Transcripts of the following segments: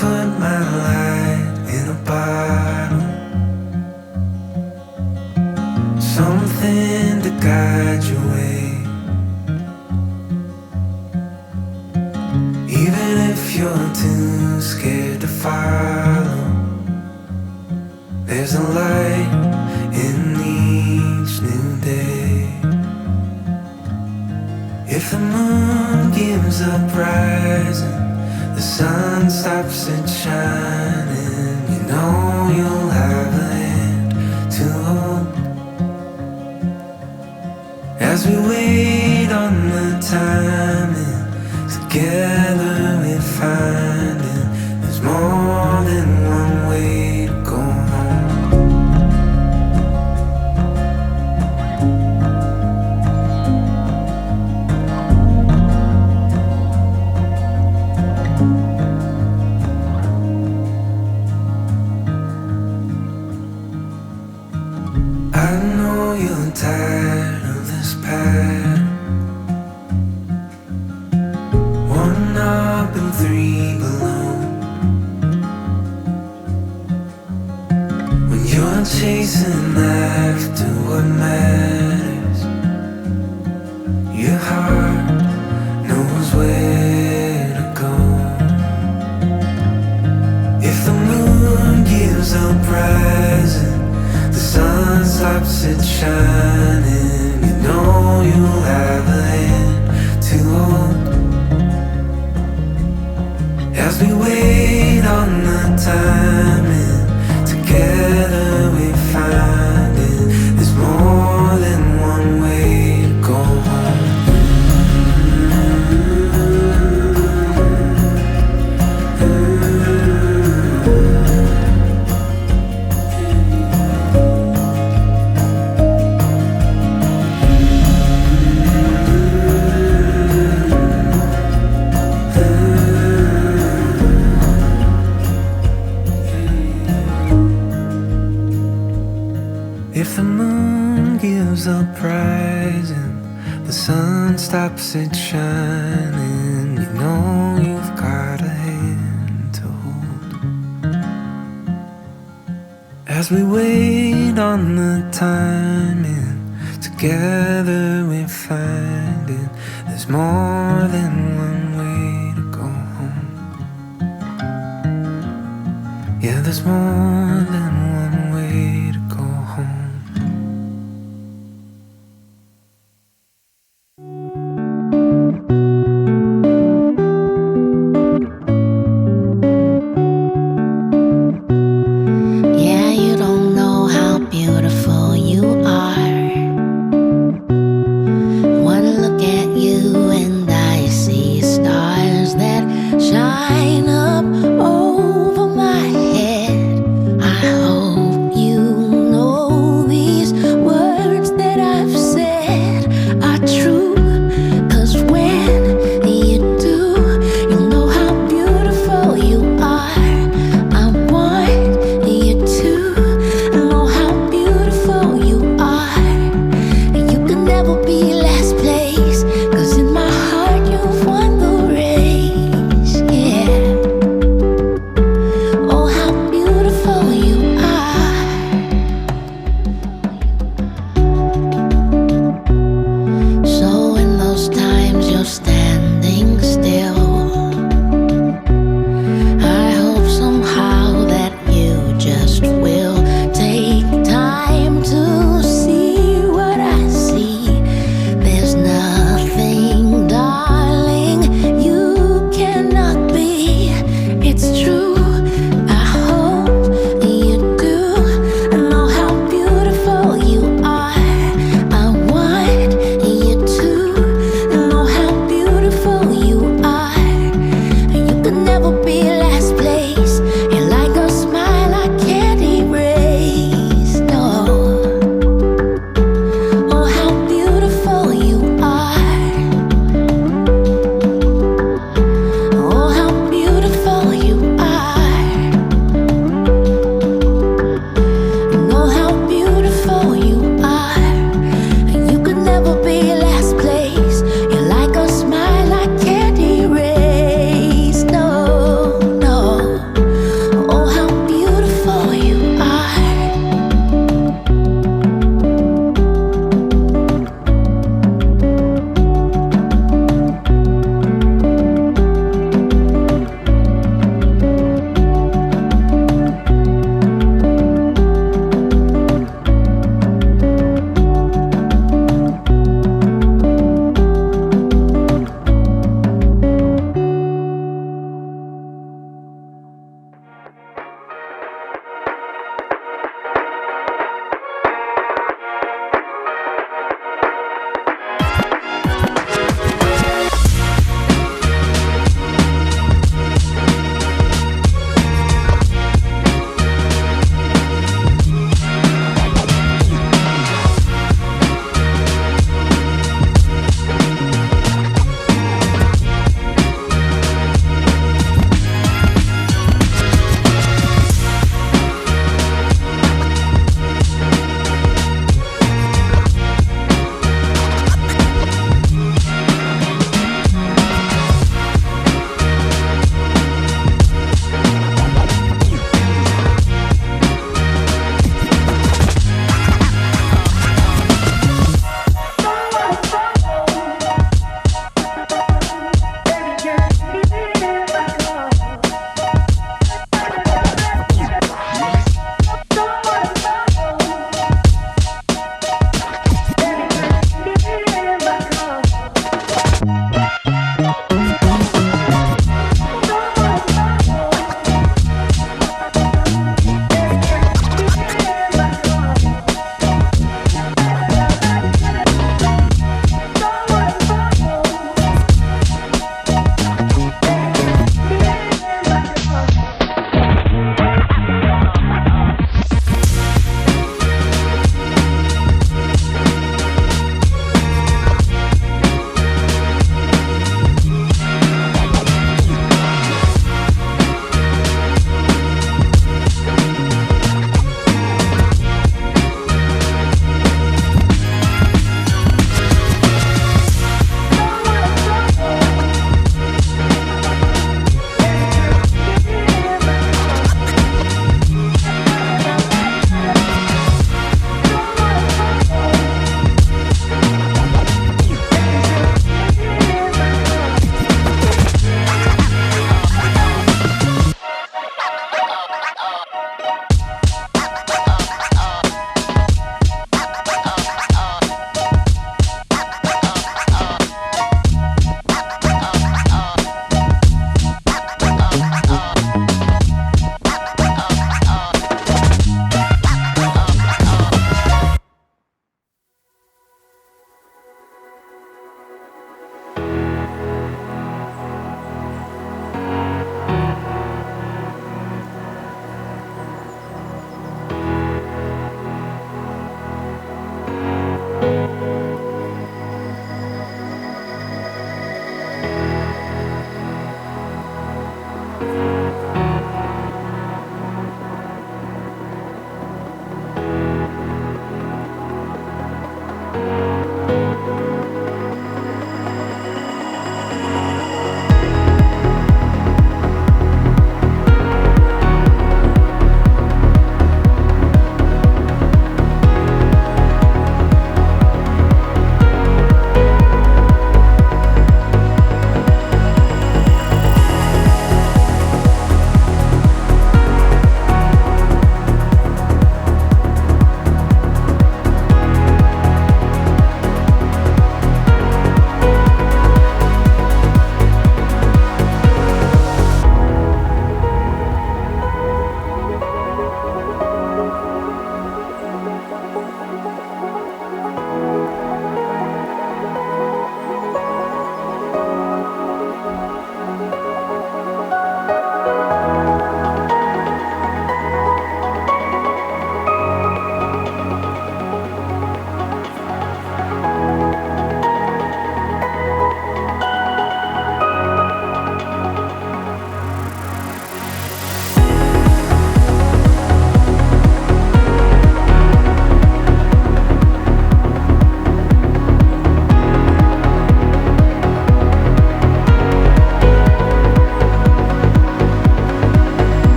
put my light in a bottle, something to guide your way. Even if you're too scared to follow, there's a light in each new day. If the moon gives up rising, the sun stops it shining, you know you'll have a hand to hold. As we wait on the timing, together we find it. There's more than one way to go home. I know you're tired of this pattern, one up and three below. When you're chasing after what matters, your heart knows where to go. If the moon gives up rising, the sun stops it shining, you know you'll have a hand to hold. As we wait on the timing, together we find it. There's more than one way to go home. If the moon gives up rising, the sun stops it shining, you know you've got a hand to hold. As we wait on the timing, together we find it. There's more than one way to go home. Yeah, there's more than one way to go home. Yeah, you don't know how beautiful you are. One look at you and I see stars that shine up over my head. I hope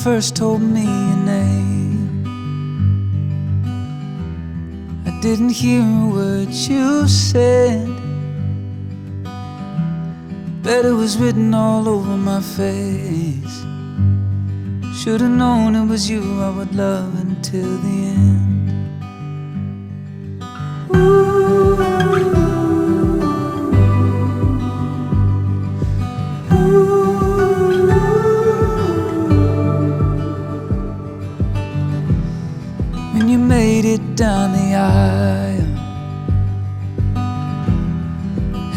first told me your name, I didn't hear a word you said, but it was written all over my face. Should've known it was you I would love until the end. When you made it down the aisle,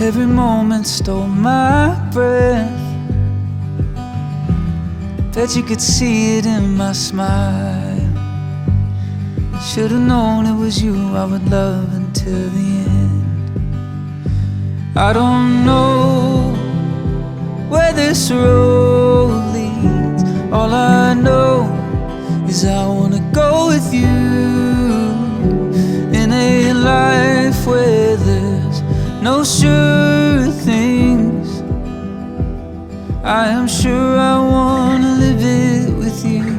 every moment stole my breath. Bet you could see it in my smile. Should've known it was you I would love until the end. I don't know where this road leads. All I know is I wanna go with you in a life where there's no sure things. I am sure I wanna live it with you.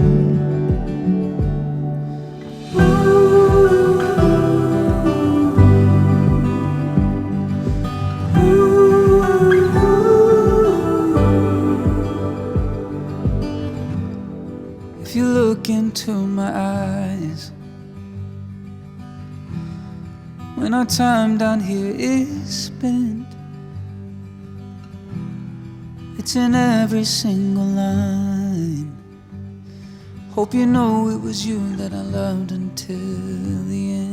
If you look into my eyes, when our time down here is spent, it's in every single line. Hope you know it was you that I loved until the end.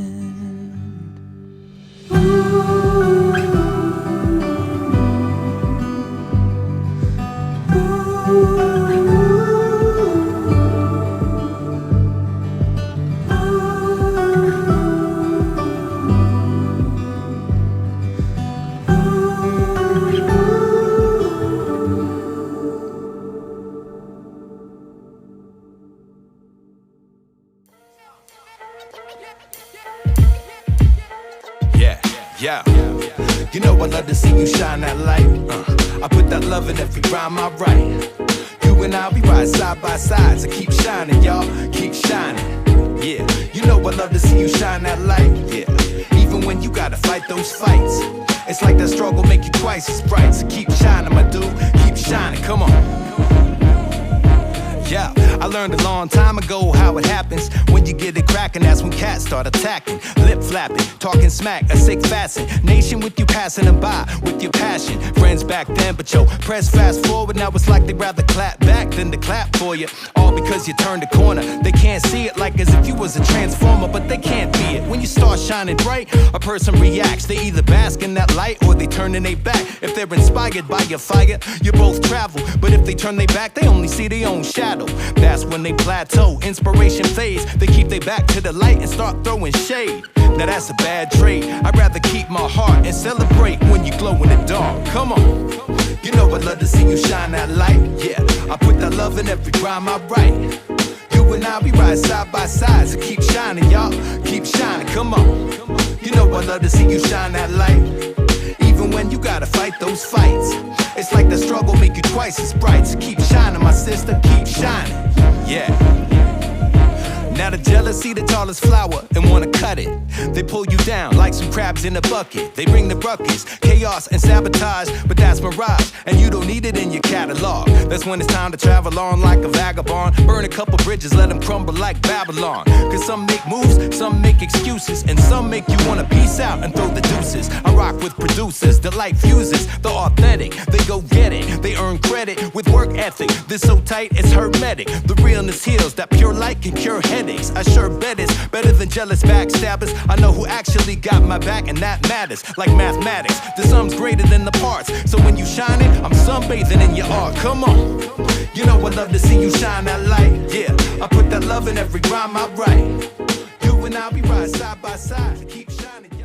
Yeah, you know I love to see you shine that light. I put that love in every rhyme I write. You and I'll be right side by side, so keep shining, y'all, keep shining. Yeah, you know I love to see you shine that light. Yeah, even when you gotta fight those fights, it's like that struggle make you twice as bright. So keep shining, my dude, keep shining. Come on. Yeah, I learned a long time ago how it happens. When you get it cracking, that's when cats start attacking. Lip flapping, talking smack, a sick fasten. Nation with you passing them by, with your passion. Friends back then, but yo, press fast forward. Now it's like they'd rather clap back than to clap for you. All because you turned a corner. They can't see it like as if you was a transformer, but they can't be it. When you start shining bright, a person reacts. They either bask in that light or they turn in their back. If they're inspired by your fire, you both travel. But if they turn their back, they only see their own shadow. That's when they plateau, inspiration fades. They keep their back to the light and start throwing shade. Now that's a bad trait. I'd rather keep my heart and celebrate when you glow in the dark. Come on, you know I love to see you shine that light. Yeah, I put that love in every rhyme I write. You and I'll be right side by side, so keep shining, y'all, keep shining. Come on, you know I love to see you shine that light. Even when you gotta fight those fights, it's like the struggle make you twice as bright. So keep shining, my sister, keep shining. Yeah. Now the jealousy, the tallest flower, and wanna cut it. They pull you down like some crabs in a bucket. They bring the ruckus, chaos and sabotage, but that's mirage, and you don't need it in your catalog. That's when it's time to travel on like a vagabond. Burn a couple bridges, let them crumble like Babylon. Cause some make moves, some make excuses, and some make you wanna peace out and throw the deuces. I rock with producers, the light fuses, the authentic. They go get it, they earn credit with work ethic. This so tight, it's hermetic. The realness heals, that pure light can cure headaches. I sure bet it's better than jealous backstabbers. I know who actually got my back, and that matters. Like mathematics, the sum's greater than the parts. So when you shine it, I'm sunbathing in your art. Come on, you know I love to see you shine that light. Yeah, I put that love in every rhyme I write. You and I'll be right side by side, keep shining.